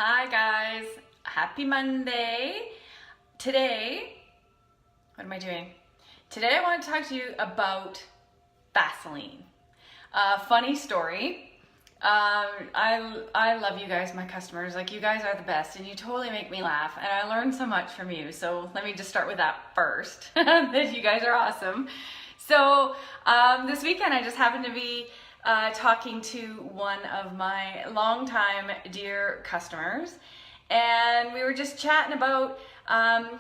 Hi guys, happy Monday. Today, what am I doing? Today I want to talk to you about Vaseline. Funny story. I love you guys, my customers. Like, you guys are the best and you totally make me laugh, and I learn so much from you. So let me just start with that first, that you guys are awesome. So this weekend I just happened to be talking to one of my longtime dear customers, and we were just chatting about,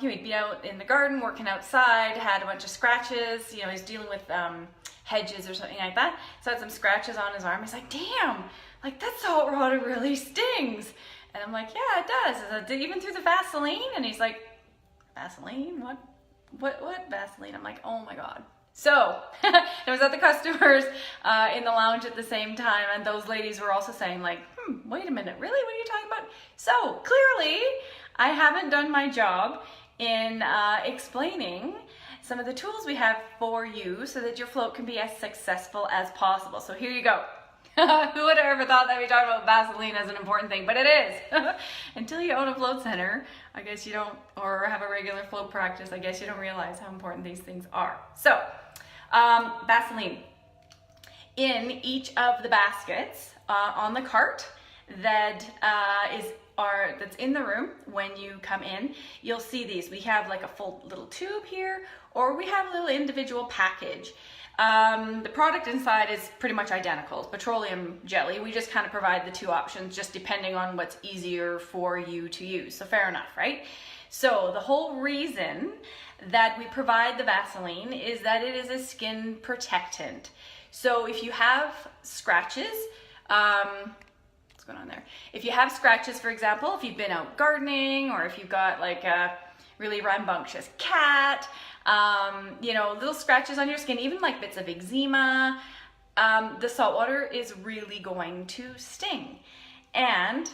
he'd be out in the garden working outside, had a bunch of scratches, you know, he's dealing with hedges or something like that, so had some scratches on his arm. He's like, damn, like that salt water really stings. And I'm like, yeah, it does. I said, even through the Vaseline? And he's like, Vaseline? What Vaseline? I'm like, oh my God. So I was at the customers in the lounge at the same time, and those ladies were also saying like, wait a minute, really? What are you talking about? So clearly I haven't done my job in explaining some of the tools we have for you so that your float can be as successful as possible. So here you go. Who would have ever thought that we talked about Vaseline as an important thing, but it is. Until you own a float center, I guess you don't, or have a regular float practice, I guess you don't realize how important these things are. So, Vaseline. In each of the baskets on the cart that that's in the room when you come in, you'll see these. We have like a full little tube here, or we have a little individual package. The product inside is pretty much identical. It's petroleum jelly. We just kind of provide the two options just depending on what's easier for you to use. So fair enough, right? So the whole reason that we provide the Vaseline is that it is a skin protectant. So if you have scratches, what's going on there? If you have scratches, for example, if you've been out gardening, or if you've got like a really rambunctious cat, you know, little scratches on your skin, even like bits of eczema, the salt water is really going to sting. And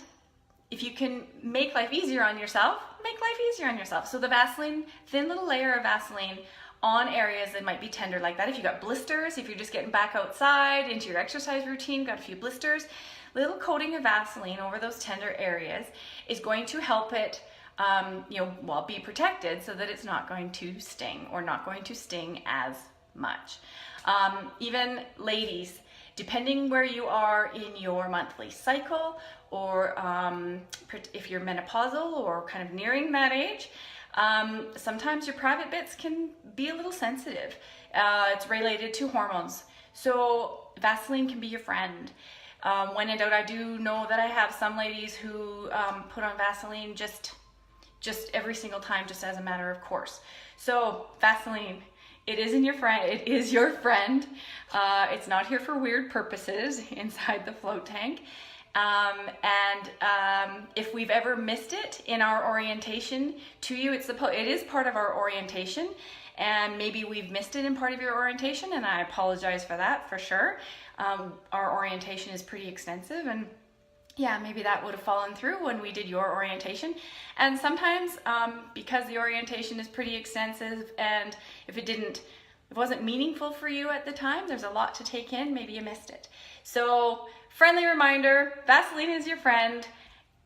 if you can make life easier on yourself, make life easier on yourself. So the Vaseline, thin little layer of Vaseline on areas that might be tender like that. If you got blisters, if you're just getting back outside into your exercise routine, got a few blisters, little coating of Vaseline over those tender areas is going to help it you know, well, be protected so that it's not going to sting, or not going to sting as much. Even ladies, depending where you are in your monthly cycle, or if you're menopausal or kind of nearing that age, sometimes your private bits can be a little sensitive. It's related to hormones. So Vaseline can be your friend. When in doubt, I do know that I have some ladies who put on Vaseline just every single time, just as a matter of course. So Vaseline, it is your friend. It's not here for weird purposes inside the float tank. If we've ever missed it in our orientation to you, it is part of our orientation, and maybe we've missed it in part of your orientation, and I apologize for that, for sure. Our orientation is pretty extensive, and yeah, maybe that would have fallen through when we did your orientation. And sometimes because the orientation is pretty extensive, and if it wasn't meaningful for you at the time, there's a lot to take in, maybe you missed it. So friendly reminder, Vaseline is your friend.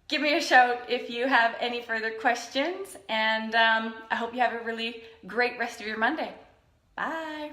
Give me a shout if you have any further questions, and I hope you have a really great rest of your Monday. Bye.